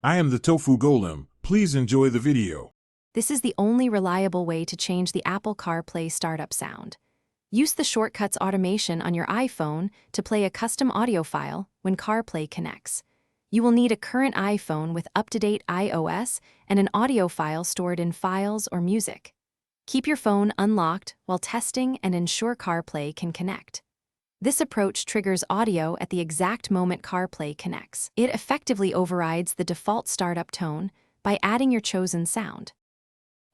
I am the Tofu Golem. Please enjoy the video. This is the only reliable way to change the Apple CarPlay startup sound. Use the shortcuts automation on your iPhone to play a custom audio file when CarPlay connects. You will need a current iPhone with up-to-date iOS and an audio file stored in Files or Music. Keep your phone unlocked while testing and ensure CarPlay can connect. This approach triggers audio at the exact moment CarPlay connects. It effectively overrides the default startup tone by adding your chosen sound.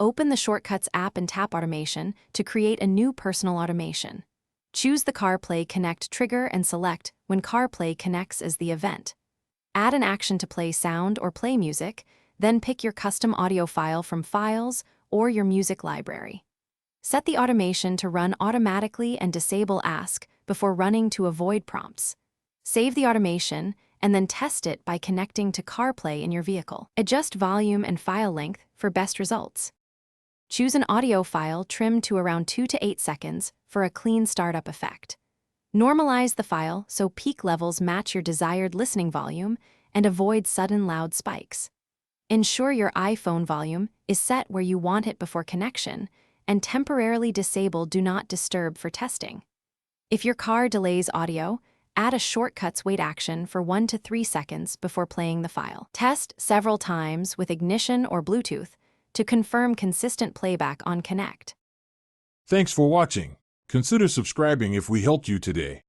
Open the Shortcuts app and tap Automation to create a new personal automation. Choose the CarPlay Connect trigger and select when CarPlay connects as the event. Add an action to play sound or play music, then pick your custom audio file from Files or your music library. Set the automation to run automatically and disable Ask before running to avoid prompts. Save the automation and then test it by connecting to CarPlay in your vehicle. Adjust volume and file length for best results. Choose an audio file trimmed to around 2 to 8 seconds for a clean startup effect. Normalize the file so peak levels match your desired listening volume and avoid sudden loud spikes. Ensure your iPhone volume is set where you want it before connection, and temporarily disable Do Not Disturb for testing. If your car delays audio, add a Shortcuts wait action for 1 to 3 seconds before playing the file. Test several times with ignition or Bluetooth to confirm consistent playback on Connect. Thanks for watching. Consider subscribing if we helped you today.